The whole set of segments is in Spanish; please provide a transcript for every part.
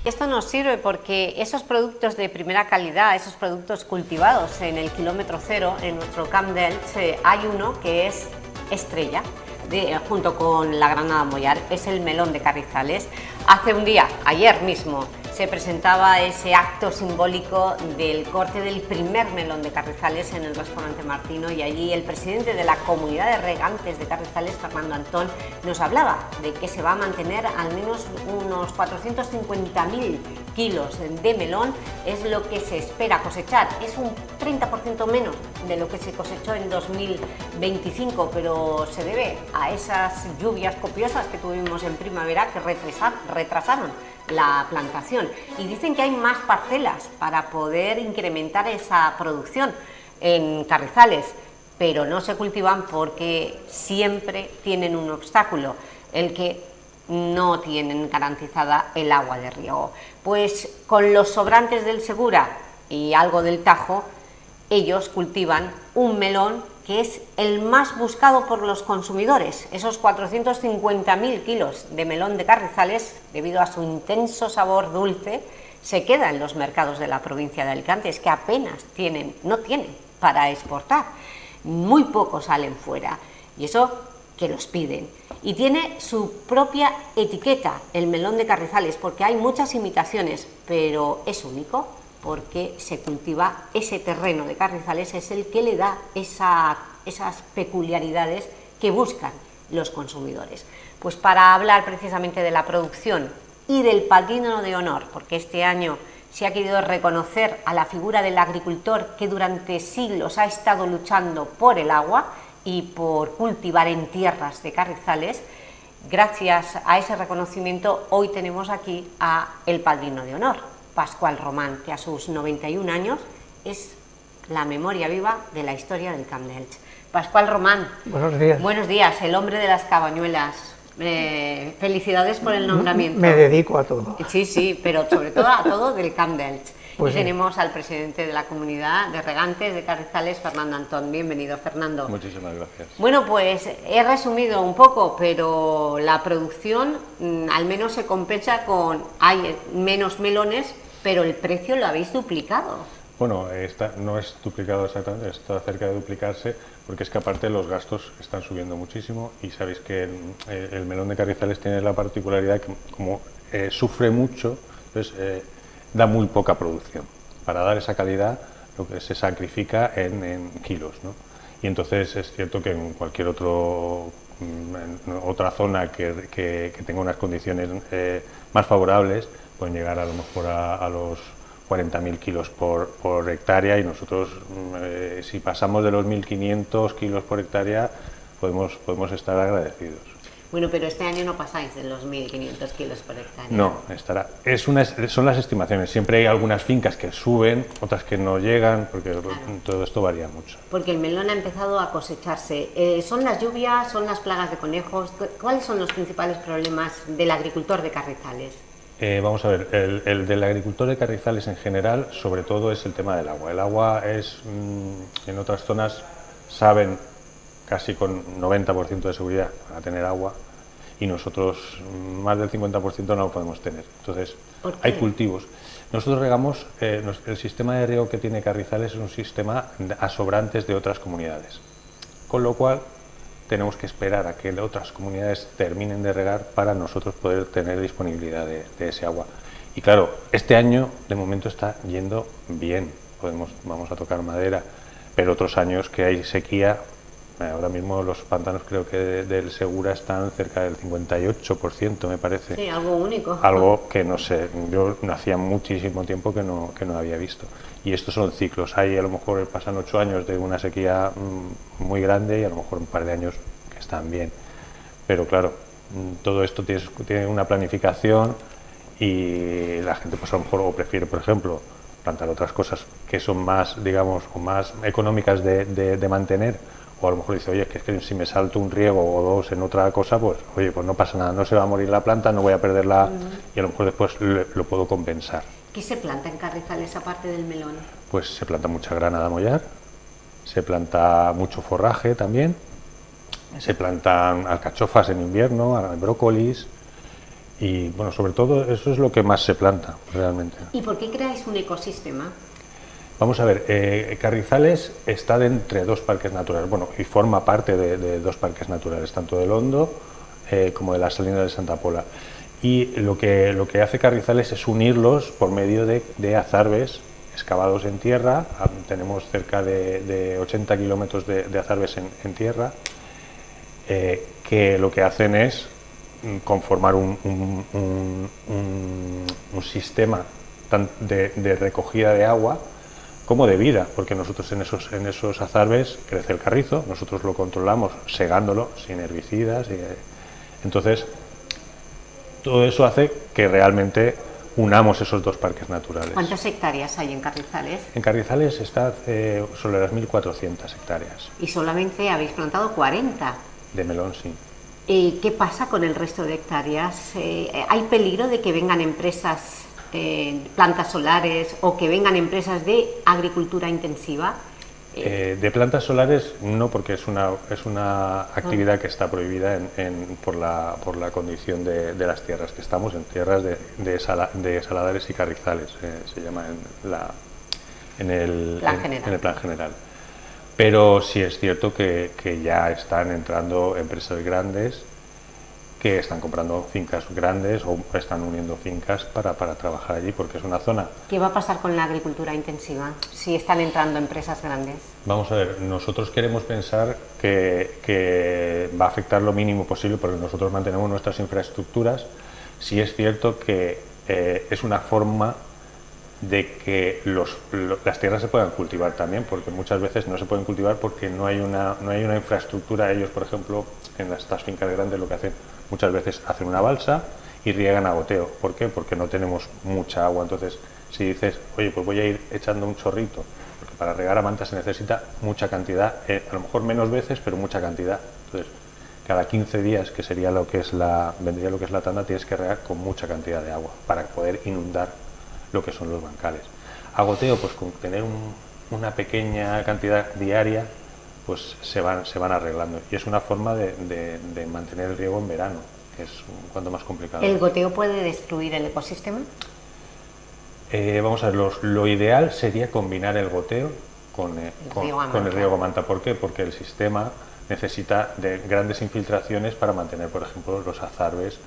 Esto nos sirve porque esos productos de primera calidad, esos productos cultivados en el kilómetro cero, en nuestro Camp d'Elx, hay uno que es estrella, junto con la granada mollar, es el melón de Carrizales. Hace un día, ayer mismo, se presentaba ese acto simbólico del corte del primer melón de Carrizales en el restaurante Martino, y allí el presidente de la comunidad de regantes de Carrizales, Fernando Antón, nos hablaba de que se va a mantener al menos unos 450.000 kilos de melón, es lo que se espera cosechar. Es un 30% menos de lo que se cosechó en 2025, pero se debe a esas lluvias copiosas que tuvimos en primavera que retrasaron la plantación, y dicen que hay más parcelas para poder incrementar esa producción en Carrizales, pero no se cultivan porque siempre tienen un obstáculo, el que no tienen garantizada el agua de riego. Pues con los sobrantes del Segura y algo del Tajo, ellos cultivan un melón que es el más buscado por los consumidores. Esos 450.000 kilos de melón de Carrizales, debido a su intenso sabor dulce, se quedan en los mercados de la provincia de Alicante. Es que apenas no tienen para exportar, muy pocos salen fuera, y eso que los piden. Y tiene su propia etiqueta, el melón de Carrizales, porque hay muchas imitaciones, pero es único, porque se cultiva ese terreno de Carrizales, es el que le da esas peculiaridades que buscan los consumidores. Pues para hablar precisamente de la producción y del padrino de honor, porque este año se ha querido reconocer a la figura del agricultor que durante siglos ha estado luchando por el agua y por cultivar en tierras de Carrizales, gracias a ese reconocimiento hoy tenemos aquí a el padrino de honor, Pascual Román, que a sus 91 años es la memoria viva de la historia del Camp d'Elx. Pascual Román, buenos días. Buenos días, el hombre de las cabañuelas. Felicidades por el nombramiento. Me dedico a todo. Sí, pero sobre todo a todo del Camp d'Elx. Pues y tenemos al presidente de la comunidad de regantes de Carrizales, Fernando Antón. Bienvenido, Fernando. Muchísimas gracias. Bueno, pues he resumido un poco, pero la producción al menos se compensa hay menos melones, pero el precio lo habéis duplicado. Bueno, no es duplicado exactamente, está cerca de duplicarse, porque es que aparte los gastos están subiendo muchísimo, y sabéis que el melón de Carrizales tiene la particularidad que como sufre mucho, entonces da muy poca producción. Para dar esa calidad lo que se sacrifica en kilos, ¿no? Y entonces es cierto que en cualquier otra zona que tenga unas condiciones más favorables pueden llegar a lo mejor a los 40.000 kilos por hectárea, y nosotros si pasamos de los 1.500 kilos por hectárea podemos estar agradecidos. Bueno, pero este año no pasáis de los 1.500 kilos por hectárea. No, son las estimaciones. Siempre hay algunas fincas que suben, otras que no llegan, porque claro, todo esto varía mucho. Porque el melón ha empezado a cosecharse. ¿Son las lluvias, son las plagas de conejos? ¿Cuáles son los principales problemas del agricultor de Carrizales? Vamos a ver, el del agricultor de Carrizales en general, sobre todo es el tema del agua. El agua es, en otras zonas, saben casi con 90% de seguridad a tener agua, y nosotros más del 50% no lo podemos tener. Entonces, hay cultivos. Nosotros regamos, el sistema de riego que tiene Carrizales es un sistema a sobrantes de otras comunidades, con lo cual tenemos que esperar a que otras comunidades terminen de regar para nosotros poder tener disponibilidad de ese agua. Y claro, este año de momento está yendo bien, vamos a tocar madera, pero otros años que hay sequía, ahora mismo los pantanos creo que del Segura están cerca del 58%, me parece. Sí, algo único. Algo que no sé, yo hacía muchísimo tiempo que no había visto. Y estos son ciclos. Hay a lo mejor pasan 8 años de una sequía muy grande y a lo mejor un par de años que están bien. Pero claro, todo esto tiene una planificación, y la gente pues a lo mejor prefiere, por ejemplo, plantar otras cosas que son más, digamos, o más económicas de mantener, o a lo mejor dice, oye, es que si me salto un riego o dos en otra cosa, pues oye, pues no pasa nada, no se va a morir la planta, no voy a perderla, y a lo mejor después lo puedo compensar. ¿Qué se planta en Carrizales aparte del melón? Pues se planta mucha granada mollar, se planta mucho forraje también, se plantan alcachofas en invierno, brócolis, Y bueno, sobre todo eso es lo que más se planta realmente. ¿Y por qué creáis un ecosistema? Vamos a ver, Carrizales está entre dos parques naturales, bueno, y forma parte de dos parques naturales, tanto del Hondo como de la Salina de Santa Pola. Y lo que hace Carrizales es unirlos por medio de azarbes excavados en tierra. Tenemos cerca de 80 kilómetros de azarbes en tierra, que lo que hacen es conformar un sistema de recogida de agua como de vida, porque nosotros en esos azarbes crece el carrizo, nosotros lo controlamos segándolo sin herbicidas, entonces todo eso hace que realmente unamos esos dos parques naturales. ¿Cuántas hectáreas hay en Carrizales? En Carrizales está sobre las 1.400 hectáreas. Y solamente habéis plantado 40. De melón, sí. ¿Qué pasa con el resto de hectáreas? ¿Hay peligro de que vengan empresas, plantas solares, o que vengan empresas de agricultura intensiva? De plantas solares no, porque es una actividad que está prohibida por la condición de las tierras que estamos, en tierras de saladares y carrizales, se llama en el plan general. Pero sí es cierto que ya están entrando empresas grandes que están comprando fincas grandes o están uniendo fincas para trabajar allí, porque es una zona... ¿Qué va a pasar con la agricultura intensiva si están entrando empresas grandes? Vamos a ver, nosotros queremos pensar que va a afectar lo mínimo posible, porque nosotros mantenemos nuestras infraestructuras. Sí es cierto que es una forma de que las tierras se puedan cultivar también, porque muchas veces no se pueden cultivar porque no hay una infraestructura. Ellos, por ejemplo, en estas fincas grandes lo que hacen muchas veces hacen una balsa y riegan a goteo. ¿Por qué? Porque no tenemos mucha agua. Entonces, si dices, oye, pues voy a ir echando un chorrito, porque para regar a manta se necesita mucha cantidad, a lo mejor menos veces, pero mucha cantidad. Entonces, cada 15 días, que sería vendría lo que es la tanda, tienes que regar con mucha cantidad de agua para poder inundar lo que son los bancales. A goteo, pues con tener una pequeña cantidad diaria, pues se van arreglando, y es una forma de mantener el riego en verano, que es cuanto más complicado. ¿El goteo puede destruir el ecosistema? Vamos a ver, lo ideal sería combinar el goteo con el riego a manta. ¿Por qué? Porque el sistema necesita de grandes infiltraciones para mantener, por ejemplo, los azarbes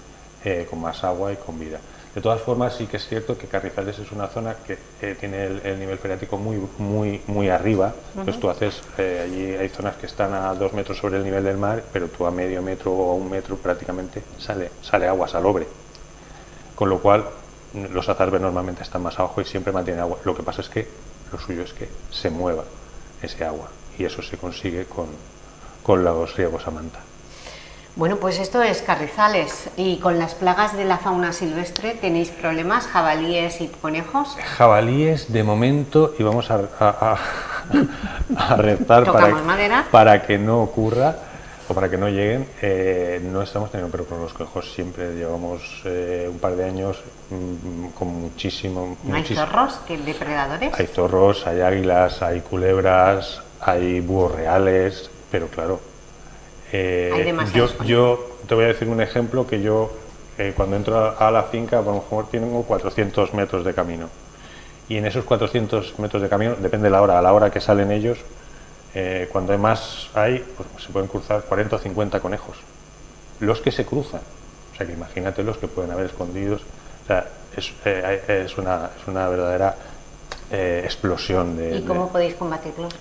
con más agua y con vida. De todas formas, sí que es cierto que Carrizales es una zona que tiene el nivel freático muy arriba. Entonces tú allí hay zonas que están a 2 metros sobre el nivel del mar, pero tú a medio metro o a 1 metro prácticamente sale agua salobre. Con lo cual los azarbes normalmente están más abajo y siempre mantienen agua. Lo que pasa es que lo suyo es que se mueva ese agua, y eso se consigue con los riegos a manta. Bueno, pues esto es Carrizales. ¿Y con las plagas de la fauna silvestre tenéis problemas, jabalíes y conejos? Jabalíes de momento, y vamos a rezar para que no ocurra o para que no lleguen, no estamos teniendo, pero con los conejos siempre llevamos un par de años con muchísimo... ¿No hay zorros, depredadores? Hay zorros, hay águilas, hay culebras, hay búhos reales, pero claro... yo te voy a decir un ejemplo, que yo cuando entro a la finca, a lo mejor tengo 400 metros de camino, y en esos 400 metros de camino, depende de la hora, a la hora que salen ellos, cuando pues se pueden cruzar 40 o 50 conejos, los que se cruzan. O sea, que imagínate los que pueden haber escondidos. O sea, es una verdadera explosión de... ¿Y cómo podéis combatirlos?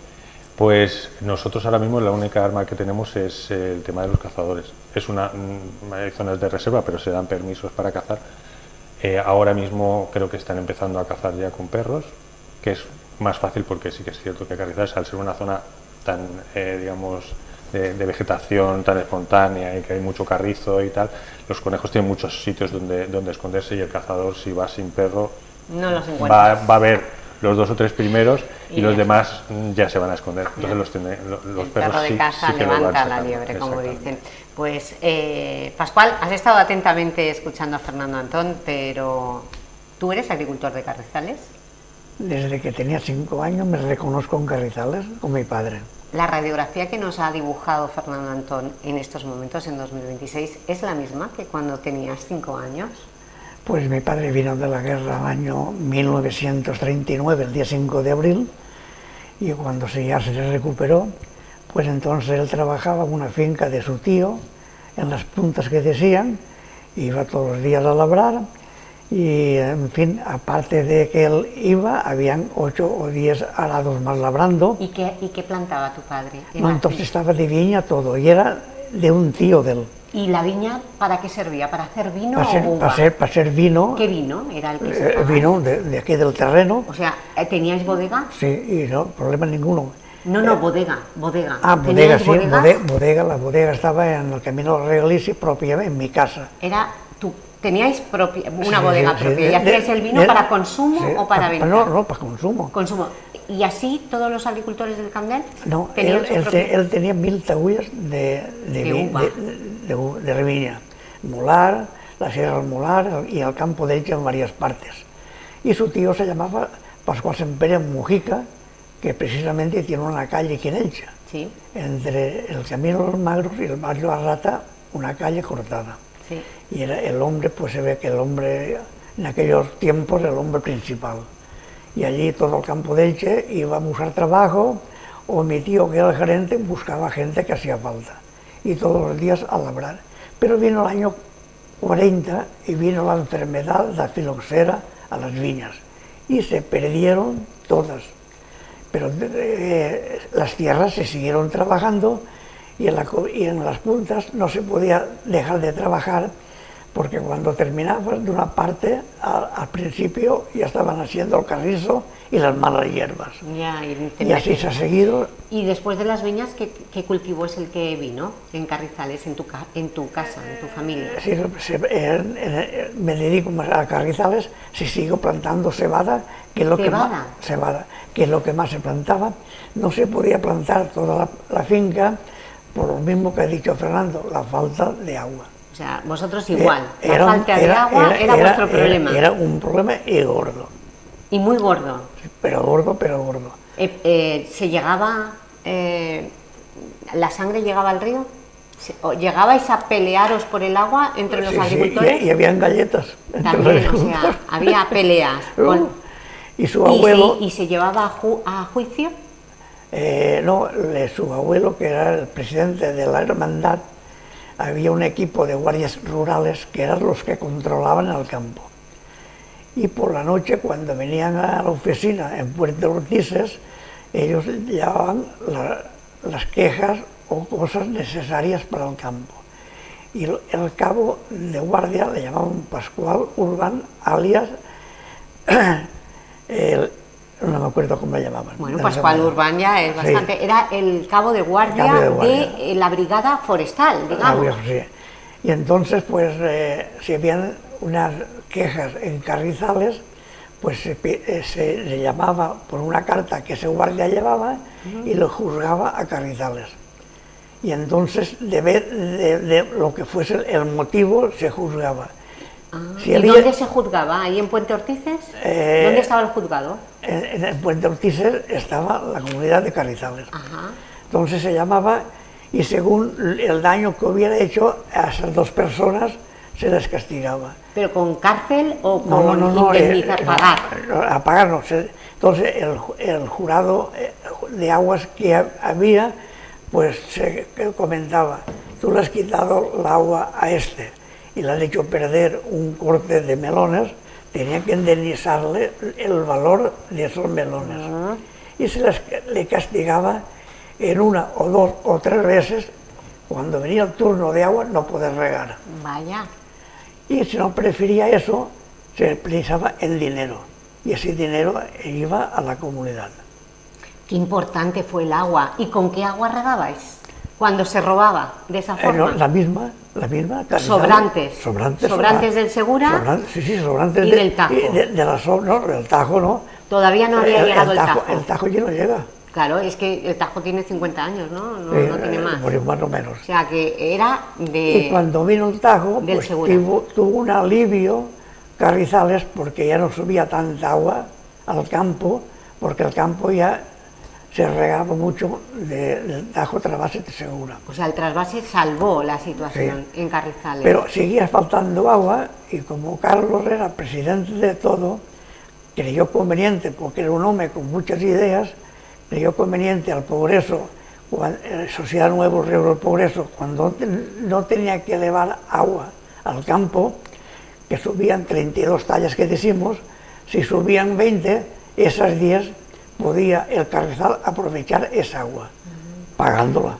Pues nosotros ahora mismo la única arma que tenemos es el tema de los cazadores. Hay zonas de reserva, pero se dan permisos para cazar. Ahora mismo creo que están empezando a cazar ya con perros, que es más fácil, porque sí que es cierto que Carrizales, al ser una zona tan, digamos, de vegetación tan espontánea y que hay mucho carrizo y tal, los conejos tienen muchos sitios donde esconderse, y el cazador, si va sin perro, no los encuentra. Va a ver los 2 o 3 primeros y los demás ya se van a esconder. Entonces los perros perro de casa sí que levanta la liebre, como dicen. Pues Pascual, has estado atentamente escuchando a Fernando Antón, pero ¿tú eres agricultor de Carrizales? Desde que tenía 5 años me reconozco en Carrizales con mi padre. La radiografía que nos ha dibujado Fernando Antón en estos momentos, en 2026, ¿es la misma que cuando tenías 5 años? Pues mi padre vino de la guerra el año 1939, el día 5 de abril, y cuando ya se recuperó, pues entonces él trabajaba en una finca de su tío, en las puntas que decían, iba todos los días a labrar, y en fin, aparte de que él iba, habían 8 o 10 arados más labrando. ¿Y qué plantaba tu padre? No, entonces estaba de viña todo, y era de un tío de él. ¿Y la viña para qué servía? ¿Para hacer vino Para o uva? para ser vino. ¿Qué vino era el que se Vino de aquí del terreno. O sea, ¿teníais bodega? Sí, y no, problema ninguno. No, bodega. Ah, bodega, sí, bodegas? bodega, la bodega estaba en el camino Regalisi, propia en mi casa. ¿Teníais una Sí, bodega sí, propia? ¿Y hacíais el vino para consumo o para venta? No, para consumo. Consumo. ¿Y así todos los agricultores del Camp del? No, tenían él tenía 1000 taullas de viña. Molar, la Sierra del Molar y el campo de Elche en varias partes. Y su tío se llamaba Pascual Semperia Mujica, que precisamente tiene una calle aquí en Elche. Sí. Entre el Camino de los Magros y el barrio Arrata, una calle cortada. Sí. Y era el hombre, pues se ve que el hombre, en aquellos tiempos, el hombre principal. Y allí todo el campo de Elche iba a buscar trabajo, o mi tío, que era el gerente, buscaba gente que hacía falta. Y todos los días a labrar. Pero vino el año 40 y vino la enfermedad de la filoxera a las viñas. Y se perdieron todas. Pero las tierras se siguieron trabajando y en las puntas no se podía dejar de trabajar, porque cuando terminabas de una parte, al principio ya estaban haciendo el carrizo y las malas hierbas. Ya, y así se ha seguido. Y después de las viñas, ¿qué cultivo es el que vino en Carrizales, en tu casa, en tu familia? Sí, me dedico más a Carrizales, se sigue plantando cebada, que es lo que es lo que más se plantaba. No se podía plantar toda la finca, por lo mismo que ha dicho Fernando, la falta de agua. O sea, vosotros igual, la falta de agua era vuestro problema. Era un problema y gordo. Y muy gordo. Pero gordo, pero gordo. ¿Se llegaba, la sangre llegaba al río? ¿Llegabais a pelearos por el agua entre los agricultores? Sí, y habían galletas. También, o sea, había peleas. Y su abuelo... ¿Y se llevaba a juicio? No, su abuelo, que era el presidente de la hermandad, había un equipo de guardias rurales que eran los que controlaban el campo. Y por la noche, cuando venían a la oficina en Puente Ortices, ellos llevaban las quejas o cosas necesarias para el campo. Y el cabo de guardia le llamaban Pascual Urbán, alias, no me acuerdo cómo le llamaban. Bueno, Pascual Urbán ya es bastante, sí. Era el cabo de guardia de la brigada forestal, digamos. Sí. Y entonces, pues, si habían unas quejas en Carrizales, pues se le llamaba por una carta que ese guardia llevaba y lo juzgaba a Carrizales. Y entonces, de lo que fuese el motivo, se juzgaba. ¿Y dónde se juzgaba? ¿Ahí en Puente Ortices? ¿Dónde estaba el juzgado? En Puente Ortices estaba la comunidad de Carrizales. Ajá. Entonces se llamaba, y según el daño que hubiera hecho a esas dos personas, se les castigaba. ¿Pero con cárcel o con indemnizar, pagar? A pagar no. Entonces el jurado de aguas que había, pues se comentaba, tú le has quitado el agua a este y le has hecho perder un corte de melones, tenía que indemnizarle el valor de esos melones. Y se le castigaba en una o dos o tres veces, cuando venía el turno de agua, no poder regar. Vaya. Y si no prefería eso, se precisaba el dinero. Y ese dinero iba a la comunidad. Qué importante fue el agua. ¿Y con qué agua regabais cuando se robaba de esa forma? No, la misma. Sobrantes. Sobrantes del Segura. Sobrantes y del Tajo. Del Tajo no. Todavía no había llegado el Tajo. El Tajo ya no llega. Claro, es que el Tajo tiene 50 años, ¿no? No tiene más. Más o menos. O sea, que era de... Y cuando vino el Tajo, pues tuvo un alivio Carrizales, porque ya no subía tanta agua al campo, porque el campo ya se regaba mucho del Tajo Trasvase de Segura. O sea, el trasvase salvó la situación en Carrizales. Pero seguía faltando agua y como Carlos era presidente de todo, creyó conveniente, porque era un hombre con muchas ideas, creyó conveniente al Progreso, Sociedad Nuevo Río del Progreso, cuando no tenía que elevar agua al campo, que subían 32 tallas que decimos, si subían 20, esas 10 podía el Carrizal aprovechar esa agua, pagándola.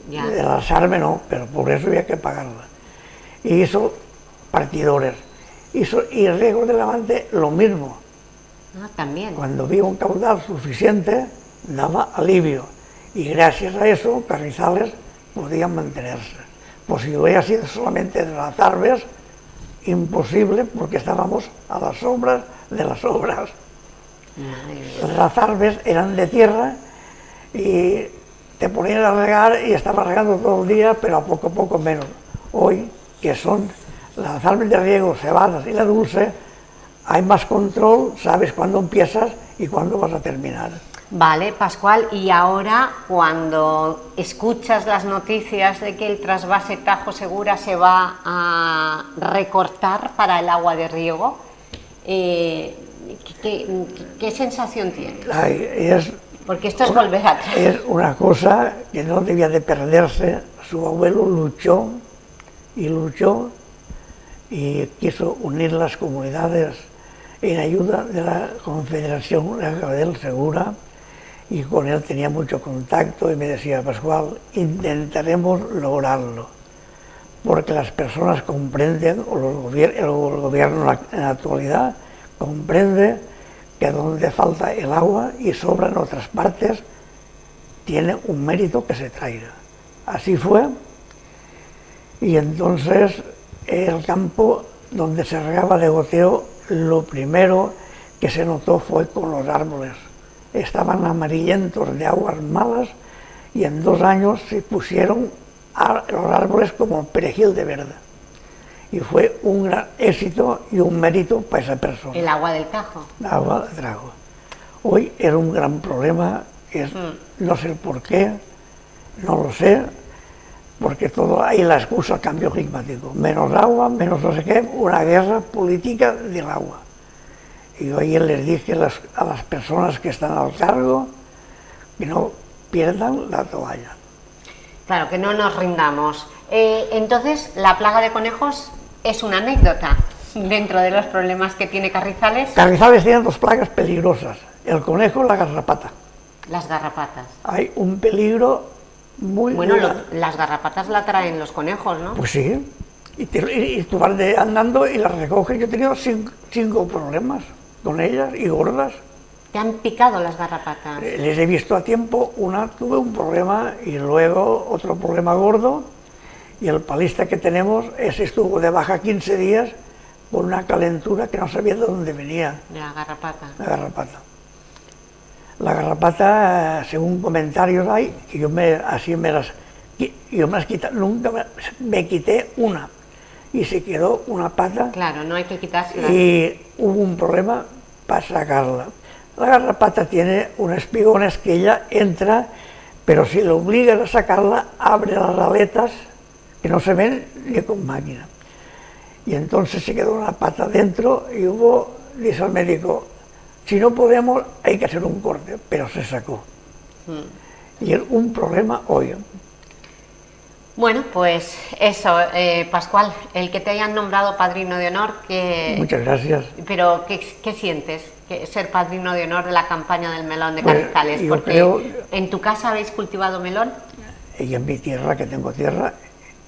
Ya. De la Sarme no, pero por eso había que pagarla. Y hizo partidores. Y Riego de Levante lo mismo. Ah, también. Cuando había un caudal suficiente, daba alivio. Y gracias a eso, Carrizales podían mantenerse. Pues si hubiera sido solamente de las Arbes, imposible, porque estábamos a las sombras de las obras. Las Arbes eran de tierra y te ponían a regar y estabas regando todo el día, pero a poco menos. Hoy, que son las Arbes de riego, cebadas y la dulce, hay más control, sabes cuándo empiezas y cuándo vas a terminar. Vale, Pascual, y ahora cuando escuchas las noticias de que el trasvase Tajo Segura se va a recortar para el agua de riego, ¿qué sensación tienes? Porque esto es volver atrás. Es una cosa que no debía de perderse. Su abuelo luchó y quiso unir las comunidades en ayuda de la Confederación del Segura, y con él tenía mucho contacto y me decía: Pascual, intentaremos lograrlo, porque las personas comprenden, o el gobierno en la actualidad comprende que donde falta el agua y sobra en otras partes, tiene un mérito que se traiga. Así fue, y entonces el campo donde se regaba de goteo, lo primero que se notó fue con los árboles. Estaban amarillentos de aguas malas y en 2 años se pusieron los árboles como perejil de verde. Y fue un gran éxito y un mérito para esa persona. El agua del Tajo. El agua del Tajo. Hoy era un gran problema, no sé el por qué, no lo sé, porque todo hay la excusa al cambio climático. Menos agua, menos no sé qué, una guerra política del agua. Y hoy les dije a las personas que están al cargo que no pierdan la toalla. Claro, que no nos rindamos. Entonces, la plaga de conejos es una anécdota dentro de los problemas que tiene Carrizales. Carrizales tiene 2 plagas peligrosas, el conejo y la garrapata. Las garrapatas. Hay un peligro muy... Bueno, las garrapatas la traen los conejos, ¿no? Pues sí, y tú vas andando y las recoges. Yo he tenido 5 problemas con ellas y gordas. ¿Te han picado las garrapatas? Les he visto a tiempo. Una tuve un problema y luego otro problema gordo, y el palista que tenemos, ese estuvo de baja 15 días con una calentura que no sabía de dónde venía. La garrapata. La garrapata. La garrapata, según comentarios hay, que yo me las quité, nunca me quité una, y se quedó una pata. Claro, no hay que quitársela. Y hubo un problema para sacarla. La garrapata tiene unos espigones que ella entra, pero si lo obligan a sacarla, abre las aletas que no se ven ni con máquina. Y entonces se quedó una pata dentro y dice al médico: si no podemos, hay que hacer un corte, pero se sacó. Y es un problema hoy. Bueno, pues eso, Pascual, el que te hayan nombrado padrino de honor, que... Muchas gracias. Pero, ¿qué sientes? Ser padrino de honor de la campaña del melón de Carrizales, yo porque creo... ¿en tu casa habéis cultivado melón? Y en mi tierra, que tengo tierra,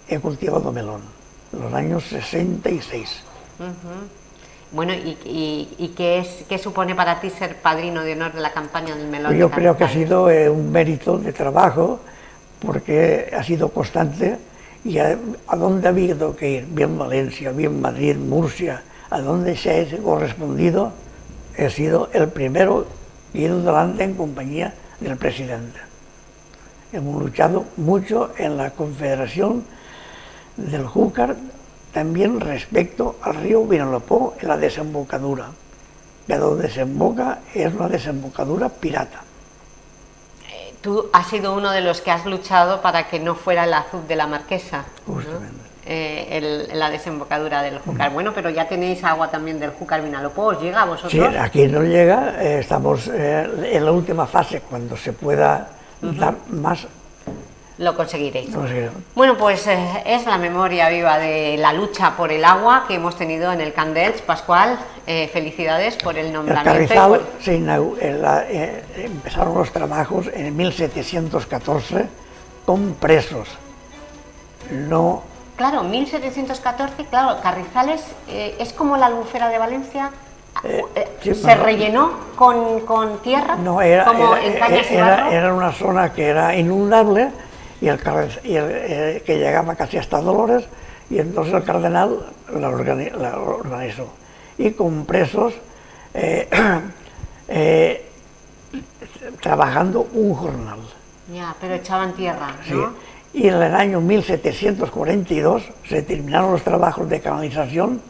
he cultivado melón, en los años 66. Bueno, ¿y qué supone para ti ser padrino de honor de la campaña del melón? Pues yo creo que ha sido un mérito de trabajo, porque ha sido constante, y a dónde ha habido que ir, bien Valencia, bien Madrid, Murcia, a donde se ha correspondido, he sido el primero que he ido delante en compañía del presidente. Hemos luchado mucho en la Confederación del Júcar, también respecto al río Vinalopó, en la desembocadura, que donde desemboca es una desembocadura pirata. Tú has sido uno de los que has luchado para que no fuera el azud de la Marquesa, Justamente. ¿no? La desembocadura del Júcar. Bueno, pero ya tenéis agua también del Júcar Vinalopó, ¿os llega a vosotros? Sí, aquí no llega, estamos en la última fase, cuando se pueda dar más. Lo conseguiréis. No sé. Bueno, pues es la memoria viva de la lucha por el agua que hemos tenido en el Camp d'Elx. Pascual, felicidades por el El nombramiento. Carrizal empezaron los trabajos en 1714 con presos. No, Claro, 1714, claro, Carrizales es como la Albufera de Valencia. sí, ¿Se bueno, rellenó con tierra? no como en Cañas y Barro? era una zona que era inundable y que llegaba casi hasta Dolores, y entonces el cardenal la organizó. Y con presos trabajando un jornal. Ya, pero echaban tierra, ¿no? Sí. Y en el año 1742 se terminaron los trabajos de canalización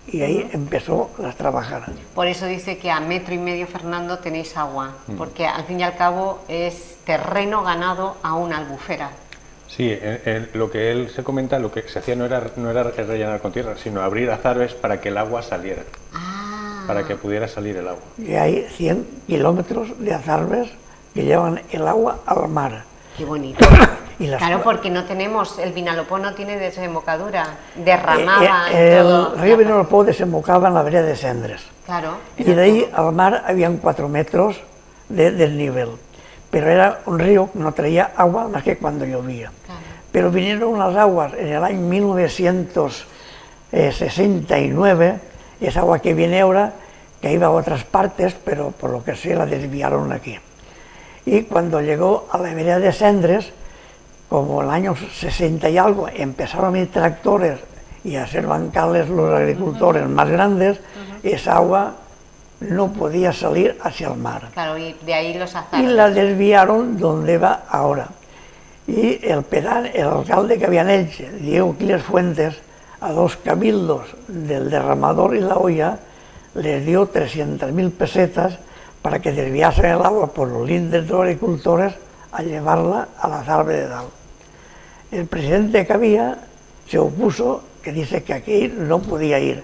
y ahí empezó las trabajar. Por eso dice que a 1,5 metros, Fernando, tenéis agua, porque al fin y al cabo es terreno ganado a una albufera. Sí, lo que él se comenta, lo que se hacía no era rellenar con tierra, sino abrir azarbes para que el agua saliera, para que pudiera salir el agua. Y hay 100 kilómetros de azarbes que llevan el agua al mar. Qué bonito. Y Claro, porque no tenemos, el Vinalopó no tiene desembocadura, derramaba el todo. río Vinalopó desembocaba en la vereda de Cendres. Claro. Y de ahí al mar habían 4 metros de desnivel. Pero era un río que no traía agua más que cuando llovía. Claro. Pero vinieron unas aguas en el año 1969, esa agua que viene ahora, que iba a otras partes, pero por lo que sé la desviaron aquí. Y cuando llegó a la vereda de Cendres, como el año 60 y algo, empezaron a venir tractores y a hacer bancales los agricultores más grandes, esa agua no podía salir hacia el mar. Claro, y de ahí los Y azarbes. la desviaron donde va ahora. Y el alcalde que había en Elche, Diego Quiles Fuentes, a 2 cabildos del derramador y la olla, les dio 300.000 pesetas para que desviasen el agua por los lindes de los agricultores a llevarla a la Azarbe de Dalt. El presidente que había se opuso, que dice que aquí no podía ir,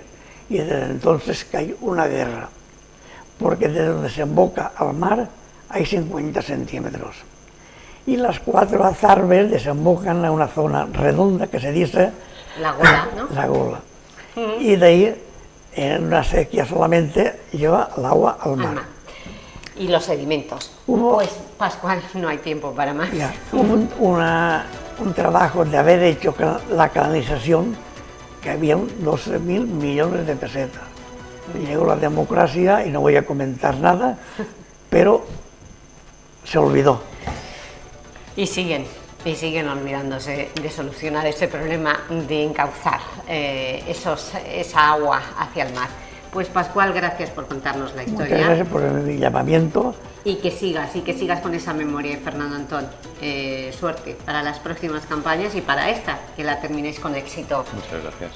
y desde entonces cayó una guerra, porque desde donde desemboca al mar hay 50 centímetros. Y las 4 azarbes desembocan en una zona redonda que se dice La Gola, ¿no? la Gola. Y de ahí, en una sequía solamente, lleva el agua al mar. Y los sedimentos. Hubo- Pues, Pascual, no hay tiempo para más. Ya, hubo un trabajo de haber hecho la canalización que había 12.000 millones de pesetas. Llegó la democracia y no voy a comentar nada, pero se olvidó. Y siguen olvidándose de solucionar ese problema de encauzar esa agua hacia el mar. Pues Pascual, gracias por contarnos la Muchas historia. gracias por el llamamiento. Y que sigas con esa memoria, Fernando Antón. Suerte para las próximas campañas y para esta, que la terminéis con éxito. Muchas gracias.